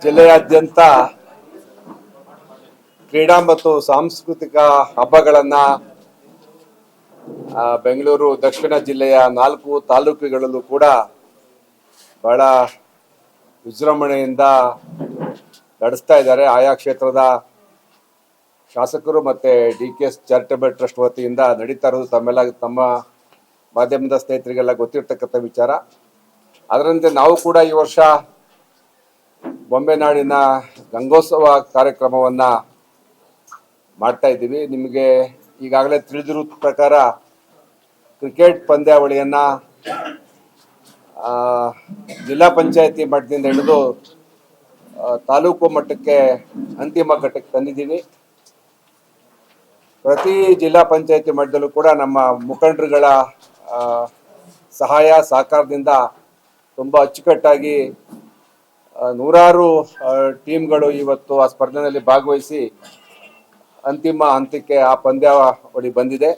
ಜಿಲ್ಲೆಯಾದ್ಯಂತ ಕ್ರೀಡಾ ಮತ್ತು ಸಾಂಸ್ಕೃತಿಕ ಹಬ್ಬಗಳನ್ನ ಬೆಂಗಳೂರು ದಕ್ಷಿಣ ಜಿಲ್ಲೆಯ 4 ತಾಲೂಕುಗಳಲ್ಲೂ ಕೂಡ ಬಹಳ ವಿಜೃಂಭಣೆಯಿಂದ ನಡೆಸ್ತಾ ಇದ್ದಾರೆ. ಆಯಾ ಕ್ಷೇತ್ರದ ಶಾಸಕರು ಮತ್ತೆ DKS ಚಾರಿಟಬಲ್ ಟ್ರಸ್ಟ್ ವತಿಯಿಂದ ನಡೀತಾ ಇರೋದು ತಮ್ಮ ಮಾಧ್ಯಮದ ಸ್ನೇಹಿತರಿಗೆಲ್ಲ ಗೊತ್ತಿರತಕ್ಕಂಥ ವಿಚಾರ. ಅದರಂತೆ ನಾವು ಕೂಡ ಈ ವರ್ಷ ಬೊಂಬೆನಾಡಿನ ಗಂಗೋತ್ಸವ ಕಾರ್ಯಕ್ರಮವನ್ನ ಮಾಡ್ತಾ ಇದ್ದೀವಿ. ನಿಮಗೆ ಈಗಾಗಲೇ ತಿಳಿದಿರೋ ಪ್ರಕಾರ ಕ್ರಿಕೆಟ್ ಪಂದ್ಯಾವಳಿಯನ್ನ ಜಿಲ್ಲಾ ಪಂಚಾಯತಿ ಮಟ್ಟದಿಂದ ಹಿಡಿದು ತಾಲೂಕು ಮಟ್ಟಕ್ಕೆ ಅಂತಿಮ ಘಟ್ಟಕ್ಕೆ ತಂದಿದ್ದೀವಿ. ಪ್ರತಿ ಜಿಲ್ಲಾ ಪಂಚಾಯತಿ ಮಟ್ಟದಲ್ಲೂ ಕೂಡ ನಮ್ಮ ಮುಖಂಡರುಗಳ ಸಹಾಯ ಸಹಕಾರದಿಂದ ತುಂಬ ಅಚ್ಚುಕಟ್ಟಾಗಿ ನೂರಾರು ಟೀಮ್ಗಳು ಇವತ್ತು ಆ ಸ್ಪರ್ಧೆಯಲ್ಲಿ ಭಾಗವಹಿಸಿ ಅಂತಿಮ ಹಂತಕ್ಕೆ ಆ ಪಂದ್ಯಾವಳಿ ಬಂದಿದೆ.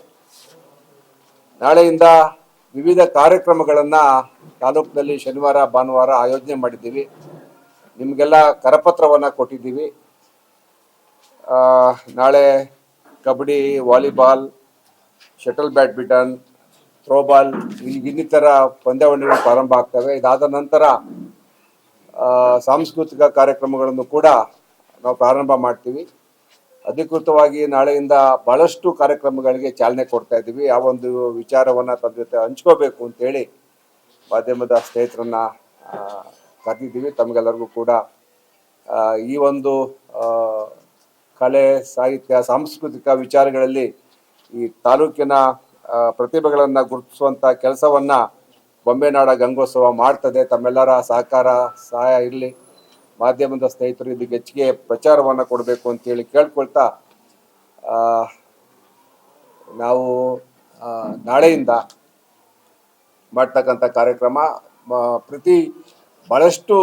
ನಾಳೆಯಿಂದ ವಿವಿಧ ಕಾರ್ಯಕ್ರಮಗಳನ್ನ ತಾಲೂಕಿನಲ್ಲಿ ಶನಿವಾರ ಭಾನುವಾರ ಆಯೋಜನೆ ಮಾಡಿದ್ದೀವಿ. ನಿಮಗೆಲ್ಲ ಕರಪತ್ರವನ್ನ ಕೊಟ್ಟಿದ್ದೀವಿ. ನಾಳೆ kabaddi, volleyball, shuttle badminton, throwball ಇನ್ನಿತರ ಪಂದ್ಯಾವಳಿಗಳು ಪ್ರಾರಂಭ ಆಗ್ತವೆ. ಇದಾದ ನಂತರ ಸಾಂಸ್ಕೃತಿಕ ಕಾರ್ಯಕ್ರಮಗಳನ್ನು ಕೂಡ ನಾವು ಪ್ರಾರಂಭ ಮಾಡ್ತೀವಿ. ಅಧಿಕೃತವಾಗಿ ನಾಳೆಯಿಂದ ಬಹಳಷ್ಟು ಕಾರ್ಯಕ್ರಮಗಳಿಗೆ ಚಾಲನೆ ಕೊಡ್ತಾ ಇದ್ದೀವಿ. ಆ ಒಂದು ವಿಚಾರವನ್ನು ತಮ್ಮ ಜೊತೆ ಹಂಚ್ಕೋಬೇಕು ಅಂತೇಳಿ ಮಾಧ್ಯಮದ ಸ್ನೇಹಿತರನ್ನ ಕರೆದಿದ್ದೀವಿ. ತಮಗೆಲ್ಲರಿಗೂ ಕೂಡ ಈ ಒಂದು ಕಲೆ, ಸಾಹಿತ್ಯ, ಸಾಂಸ್ಕೃತಿಕ ವಿಚಾರಗಳಲ್ಲಿ ಈ ತಾಲೂಕಿನ ಪ್ರತಿಭೆಗಳನ್ನು ಗುರುತಿಸುವಂಥ ಕೆಲಸವನ್ನು ಬೊಂಬೆನಾಡ ಗಂಗೋತ್ಸವ ಮಾಡ್ತದೆ. ತಮ್ಮೆಲ್ಲರ ಸಹಕಾರ ಸಹಾಯ ಇರಲಿ. ಮಾಧ್ಯಮದ ಸ್ನೇಹಿತರು ಇದಕ್ಕೆ ಹೆಚ್ಚಿಗೆ ಪ್ರಚಾರವನ್ನು ಕೊಡಬೇಕು ಅಂತೇಳಿ ಕೇಳ್ಕೊಳ್ತಾ, ನಾವು ನಾಳೆಯಿಂದ ಮಾಡ್ತಕ್ಕಂಥ ಕಾರ್ಯಕ್ರಮ ಪ್ರತಿ ಬಹಳಷ್ಟು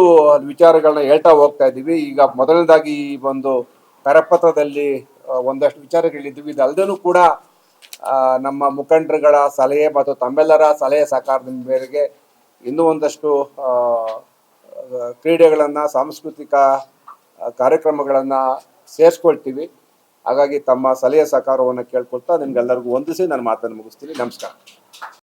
ವಿಚಾರಗಳನ್ನ ಹೇಳ್ತಾ ಹೋಗ್ತಾ ಇದ್ದೀವಿ. ಈಗ ಮೊದಲನೇದಾಗಿ ಈ ಒಂದು ಕರಪತ್ರದಲ್ಲಿ ಒಂದಷ್ಟು ವಿಚಾರಗಳಿದ್ದೀವಿ. ಇದಲ್ಲದೂ ಕೂಡ ನಮ್ಮ ಮುಖಂಡರುಗಳ ಸಲಹೆ ಮತ್ತು ತಮ್ಮೆಲ್ಲರ ಸಲಹೆ ಸಹಕಾರದ ಮೇರೆಗೆ ಇನ್ನೂ ಒಂದಷ್ಟು ಕ್ರೀಡೆಗಳನ್ನು, ಸಾಂಸ್ಕೃತಿಕ ಕಾರ್ಯಕ್ರಮಗಳನ್ನು ಸೇರಿಸ್ಕೊಳ್ತೀವಿ. ಹಾಗಾಗಿ ತಮ್ಮ ಸಲಹೆ ಸಹಕಾರವನ್ನು ಕೇಳ್ಕೊಳ್ತಾ ನಿಮ್ಗೆಲ್ಲರಿಗೂ ವಂದಿಸಿ ನನ್ನ ಮಾತನ್ನು ಮುಗಿಸ್ತೀನಿ. ನಮಸ್ಕಾರ.